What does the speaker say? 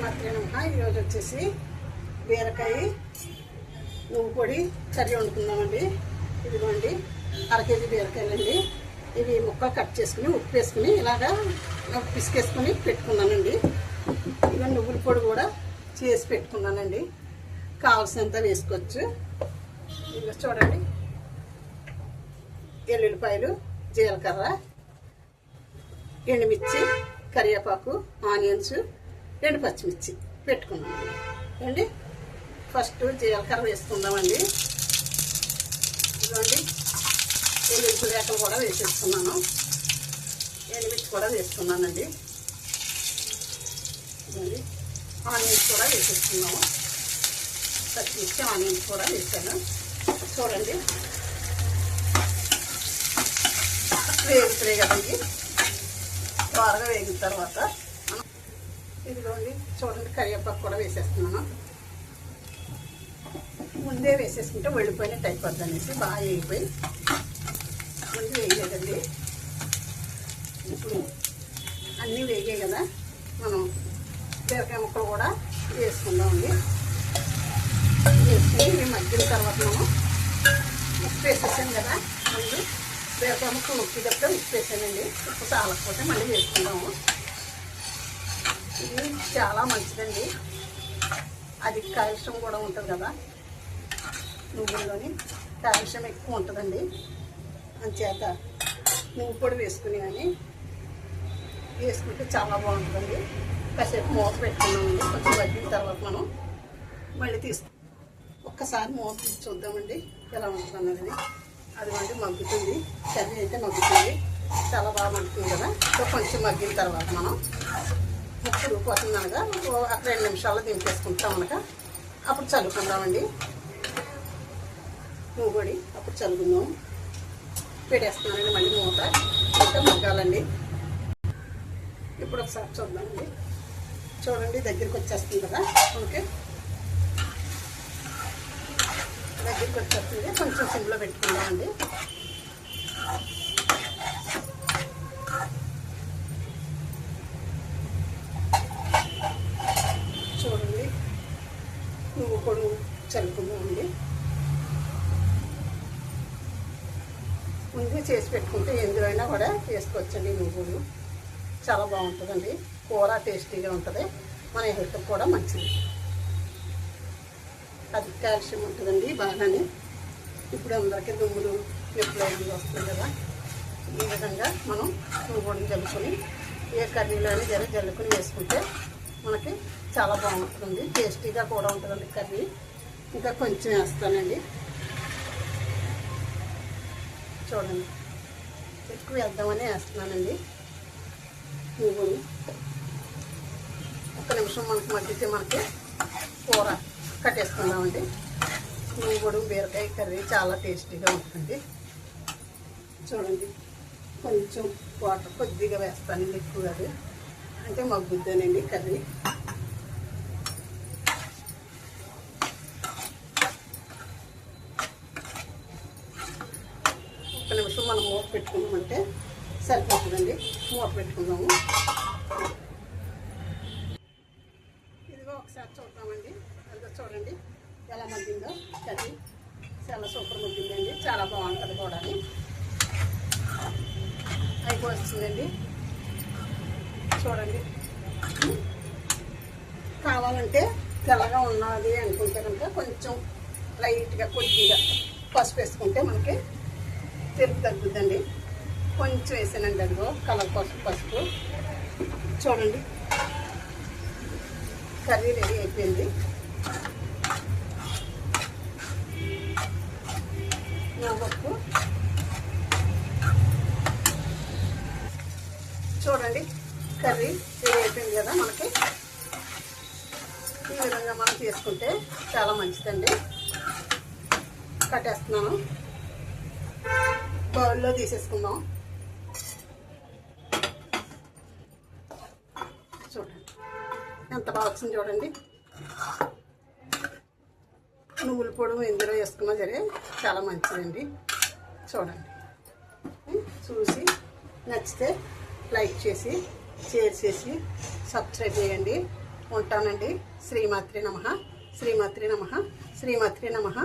శ్రీమాత్రే నమః. ఈరోజు వచ్చేసి బీరకాయ నువ్వు పొడి కర్రీ వండుకుందామండి. ఇదిగోండి 1/2 కేజీ బీరకాయలండి. ఇవి ముక్కలు కట్ చేసుకుని ఉప్పు వేసుకుని ఇలాగా పిసికేసుకుని పెట్టుకున్నానండి. ఇక నువ్వుల పొడి కూడా చేసి పెట్టుకున్నానండి. కావాల్సినంత వేసుకోవచ్చు. ఇక చూడండి, ఎల్లుల్లిపాయలు, జీలకర్ర, ఎండుమిర్చి, కరివేపాకు, ఆనియన్స్, 2 పచ్చిమిర్చి పెట్టుకున్నాను అండి. ఫస్ట్ జీలకర్ర వేసుకుందామండి. ఇదిగోండి ఎల్లుల్లి రేకలు కూడా వేసేసుకున్నాను. ఎండుమిర్చి కూడా వేసుకున్నానండి. ఇదిగోండి ఆనియన్స్ కూడా వేసేసుకున్నాము. పచ్చిమిర్చి, ఆనియన్స్ కూడా వేసాను. చూడండి వేగుతాయి కదండి. త్వరగా వేగిన తర్వాత ఇదిగోండి చూడండి కరివేపాకు కూడా వేసేస్తున్నాను. ముందే వేసేసుకుంటే వెళ్ళిపోయినట్టు అయిపోద్ది అనేసి బాగా వేగిపోయి ముందు వేయలేదండి. ఇప్పుడు అన్నీ వేగాయి కదా, మనం బీరకాయ ముక్కలు కూడా వేసుకుందామండి. వేసుకుని ఇవి మగ్గిన తర్వాత మనం ఉప్పు వేసేసాను కదా, ముందు బీరకాయ ముక్కలు ఉప్పిదప్ప ఉప్పు వేసానండి. ఉప్పు చాలకపోతే మళ్ళీ వేసుకుందాము. ఇది చాలా మంచిదండి. అది కాల్షియం కూడా ఉంటుంది కదా, నువ్వుల్లోని కాల్షియం ఎక్కువ ఉంటుందండి. అంచేత నువ్వు పొడి వేసుకుని కానీ వేసుకుంటే చాలా బాగుంటుందండి. కాసేపు మూత పెట్టుకున్నామండి. కొంచెం మగ్గిన తర్వాత మనం మళ్ళీ ఒక్కసారి మూత తీసి చూద్దామండి ఎలా ఉంటుందన్నది. అదిగోండి మగ్గుతుంది, కర్రీ అయితే మగ్గుతుంది, చాలా బాగా మగ్గుతుంది కదా. సో కొంచెం మగ్గిన తర్వాత మనం ముక్కలు పోతుందనగా అక్కడ 2 నిమిషాల్లో దింపేసుకుంటాం అనగా అప్పుడు చల్లుకుందామండి. నువ్వు పొడి అప్పుడు చల్లుకుందాం. పెట్టేస్తున్నానండి మళ్ళీ మూత ఇంకా మగ్గాలండి. ఇప్పుడు ఒకసారి చూద్దామండి. చూడండి దగ్గరికి వచ్చేస్తుంది కదా. ఓకే, దగ్గరికి వచ్చేస్తుంది. కొంచెం సిమ్లో పెట్టుకుందామండి. చూడండి నువ్వు పొడి చల్లుకుందామండి. ముందే చేసి పెట్టుకుంటే ఎందులో అయినా కూడా వేసుకోవచ్చండి. నువ్వులు చాలా బాగుంటుందండి. కూర టేస్టీగా ఉంటుంది, మన హెల్త్కి కూడా మంచిది. అది కాల్షియం ఉంటుందండి బాగానే. ఇప్పుడు అందరికీ దుమ్ములు ఎప్పుడైనా వస్తుంది కదా, ఈ విధంగా మనం నువ్వులు జల్లుకొని ఏ కర్రీలో అయినా జల్లుకొని వేసుకుంటే మనకి చాలా బాగుంటుంది. టేస్టీగా కూడా ఉంటుందండి కర్రీ. ఇంకా కొంచెం వేస్తానండి. చూడండి ఎక్కువ వేద్దామని వేస్తున్నానండి. నువ్వులు 1 నిమిషం మనకు మగ్గితే మనకి కూర కట్టేసుకుందామండి. నువ్వుడు బీరకాయ కర్రీ చాలా టేస్టీగా ఉంటుంది. చూడండి కొంచెం వాటర్ కొద్దిగా వేస్తానండి, ఎక్కువ అది అంటే మగ్గుద్దానండి కర్రీ. ఒక నిమిషం మనం మూత పెట్టుకున్నామంటే సరిపోతుందండి. మూత పెట్టుకుందాము. ఇదిగో ఒకసారి చూద్దామండి. అదిగో చూడండి ఎలా మగ్గిందో కర్రీ. చాలా సూపర్ మగ్గిందండి, చాలా బాగుంటుంది కూడా. అయిపోతుందండి. చూడండి కావాలంటే తెల్లగా ఉన్నది అనుకుంటే కనుక కొంచెం లైట్గా కొద్దిగా పసుపు వేసుకుంటే మనకి తెలుపు తగ్గుద్దండి. కొంచెం వేసానండి, అదిగో కలర్ పసుపు. చూడండి కర్రీ రెడీ అయిపోయింది. నువ్వు చూడండి కర్రీ రెడీ అయిపోయింది కదా మనకి. ఈ విధంగా మనం చేసుకుంటే చాలా మంచిదండి. కట్టేస్తున్నాను, బౌల్లో తీసేసుకుందాం. చూడండి ఎంత బాగా వచ్చింది చూడండి. నువ్వుల పొడి ఇందులో వేసుకున్నా సరే చాలా మంచిదండి. చూడండి చూసి నచ్చితే లైక్ చేసి షేర్ చేసి సబ్స్క్రైబ్ చేయండి. ఉంటానండి. శ్రీమాత్రే నమః, శ్రీమాత్రే నమః, శ్రీమాత్రే నమః.